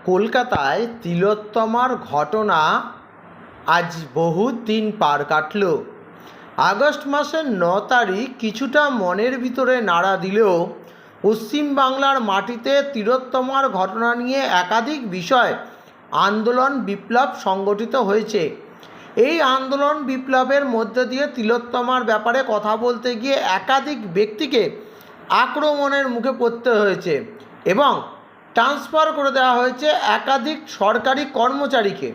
কলকাতায় তিলোত্তমার ঘটনা আজ বহুত দিন পার কাটল। আগস্ট মাসের 9 তারিখ কিছুটা মনের ভিতরে নাড়া দিলেও পশ্চিমবাংলার মাটিতে তিলোত্তমার ঘটনা নিয়ে একাধিক বিষয় আন্দোলন বিপ্লব সংগঠিত হয়েছে। এই আন্দোলন বিপ্লবের মধ্যে দিয়ে তিলোত্তমার ব্যাপারে কথা বলতে গিয়ে একাধিক ব্যক্তিকে আক্রমণের মুখে পড়তে হয়েছে এবং ট্রান্সফার করে দেওয়া হয়েছে একাধিক সরকারি কর্মচারীকে।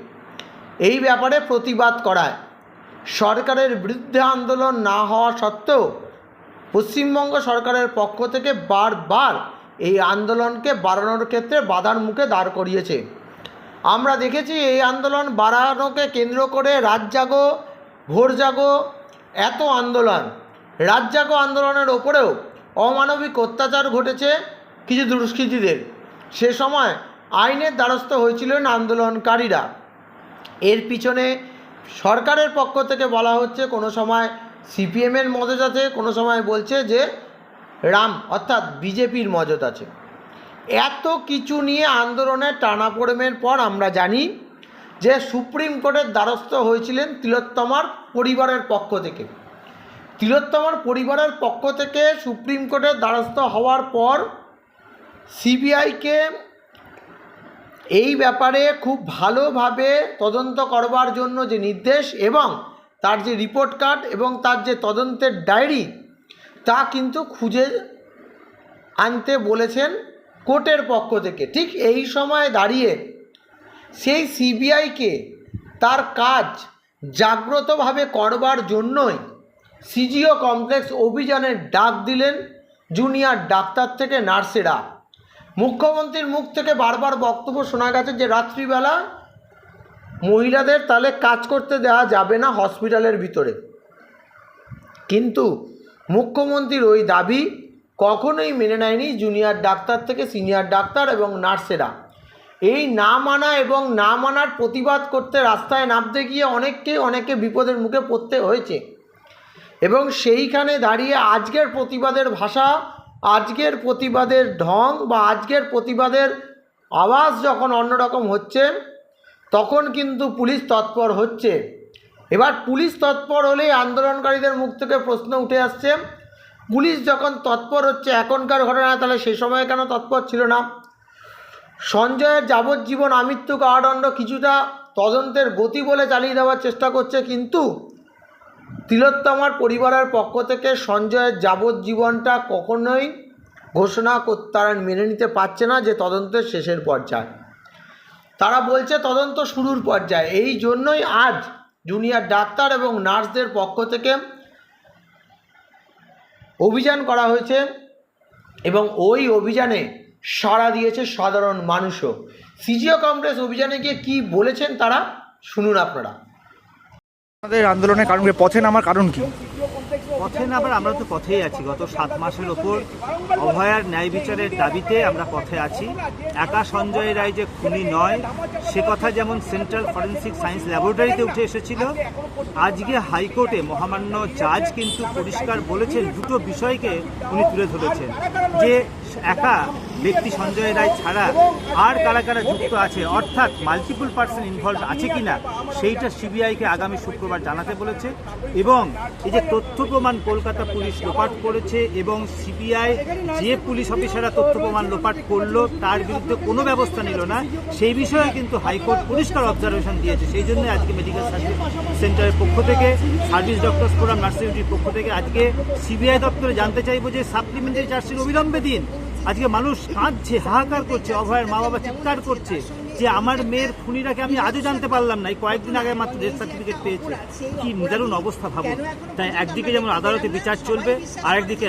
এই ব্যাপারে প্রতিবাদ করায় সরকারের বিরুদ্ধে আন্দোলন না হওয়া সত্ত্বেও পশ্চিমবঙ্গ সরকারের পক্ষ থেকে বারবার এই আন্দোলনকে বাড়ানোর ক্ষেত্রে বাধার মুখে দাঁড় করিয়েছে। আমরা দেখেছি এই আন্দোলন বাড়ানোকে কেন্দ্র করে রাত জাগো ভোর জাগো এত আন্দোলন, রাত জাগো আন্দোলনের ওপরেও অমানবিক অত্যাচার ঘটেছে কিছু দুষ্কৃতীদের। সে সময় আইনের দ্বারস্থ হয়েছিলেন আন্দোলনকারীরা। এর পিছনে সরকারের পক্ষ থেকে বলা হচ্ছে কোনো সময় সিপিএমের মদত আছে, কোনো সময় বলছে যে রাম অর্থাৎ বিজেপির মদত আছে। এত কিছু নিয়ে আন্দোলনের টানাপোড়েনের পর আমরা জানি যে সুপ্রিম কোর্টের দ্বারস্থ হয়েছিলেন তিলোত্তমার পরিবারের পক্ষ থেকে। তিলোত্তমার পরিবারের পক্ষ থেকে সুপ্রিম কোর্টের দ্বারস্থ হওয়ার পর সিবিআইকে এই ব্যাপারে খুব ভালোভাবে তদন্ত করবার জন্য যে নির্দেশ এবং তার যে রিপোর্ট কার্ড এবং তার যে তদন্তের ডায়েরি তা কিন্তু খুঁজে আনতে বলেছেন কোর্টের পক্ষ থেকে। ঠিক এই সময় দাঁড়িয়ে সেই সিবিআইকে তার কাজ জাগ্রতভাবে করবার জন্যই সিজিও কমপ্লেক্স অভিযানের ডাক দিলেন জুনিয়র ডাক্তার থেকে নার্সেরা। মুখ্যমন্ত্রীর মুখ থেকে বারবার বক্তব্য শোনা গেছে যে রাত্রিবেলা মহিলাদের তাহলে কাজ করতে দেওয়া যাবে না হসপিটালের ভিতরে, কিন্তু মুখ্যমন্ত্রীর ওই দাবি কখনোই মেনে নেয়নি জুনিয়র ডাক্তার থেকে সিনিয়র ডাক্তার এবং নার্সেরা। এই না মানা এবং না মানার প্রতিবাদ করতে রাস্তায় নামতে গিয়ে অনেকে বিপদের মুখে পড়তে হয়েছে এবং সেইখানে দাঁড়িয়ে আজকের প্রতিবাদের ভাষা, আজকের প্রতিবাদের ঢং বা আজকের প্রতিবাদের আওয়াজ যখন অন্যরকম হচ্ছে তখন কিন্তু পুলিশ তৎপর হচ্ছে। এবার পুলিশ তৎপর হলেই আন্দোলনকারীদের মুখ থেকে প্রশ্ন উঠে আসছে, পুলিশ যখন তৎপর হচ্ছে এখনকার ঘটনা, তাহলে সে সময় কেন তৎপর ছিল না? সঞ্জয়ের যাবজ্জীবন আমৃত্যু কারাদণ্ড কিছুটা তদন্তের গতি বলে চালিয়ে দেওয়ার চেষ্টা করছে, কিন্তু তিলোত্তমার পরিবারের পক্ষ থেকে সঞ্জয়ের যাবজ্জীবনটা কখনোই ঘোষণা তারা মেনে নিতে পারছে না যে তদন্তের শেষের পর্যায়ে। তারা বলছে তদন্ত শুরুর পর্যায়ে। এই জন্যই আজ জুনিয়র ডাক্তার এবং নার্সদের পক্ষ থেকে অভিযান করা হয়েছে এবং ওই অভিযানে সাড়া দিয়েছে সাধারণ মানুষও। সিজিও কমপ্লেক্স অভিযানে গিয়ে কী বলেছেন তারা শুনুন আপনারা। আমাদের আন্দোলনের কারণ পথে নামার কারণ কি? পথে নামার আমরা তো পথেই আছি। গত 7 মাসের ওপর অভয়ার ন্যায় বিচারের দাবিতে আমরা পথে আছি। একা সঞ্জয় রায় যে খুনি নয় সে কথা যেমন সেন্ট্রাল ফরেন্সিক সায়েন্স ল্যাবরেটরিতে উঠে এসেছিল, আজকে হাইকোর্টে মহামান্য জাজ কিন্তু পরিষ্কার বলেছেন, দুটো বিষয়কে উনি তুলে ধরেছেন যে একা ব্যক্তি সঞ্জয় রায় ছাড়া আর কারা কারা যুক্ত আছে, অর্থাৎ মাল্টিপল পার্সন ইনভলভ আছে কিনা সেইটা সিবিআইকে আগামী শুক্রবার জানাতে বলেছে। এবং এই যে তথ্য প্রমাণ কলকাতা পুলিশ লোপাট করেছে এবং সিবিআই যে পুলিশ অফিসাররা তথ্য প্রমাণ লোপাট করলো তার বিরুদ্ধে কোনো ব্যবস্থা নিল না, সেই বিষয়ে কিন্তু হাইকোর্ট পরিষ্কার অবজারভেশন দিয়েছে। সেই জন্য আজকে মেডিকেল সার্ভিস সেন্টারের পক্ষ থেকে, সার্ভিস ডক্টরস ফোরাম নার্সিং ইউনিটির পক্ষ থেকে আজকে সিবিআই দপ্তরে জানতে চাইবো যে সাপ্লিমেন্টারি চার্জশিট অবিলম্বে দিন। আজকে মানুষ কাঁদছে, হাহাকার করছে, অভয়ের মা বাবা চিৎকার করছে যে আমার মেয়ের খুনিরাকে আমি আজও জানতে পারলাম না, এই কয়েকদিন আগে মাত্র ডেথ সার্টিফিকেট পেয়েছে। কি নিদারুণ অবস্থা ভাবুন। তাই একদিকে যেমন আদালতে বিচার চলবে, আর একদিকে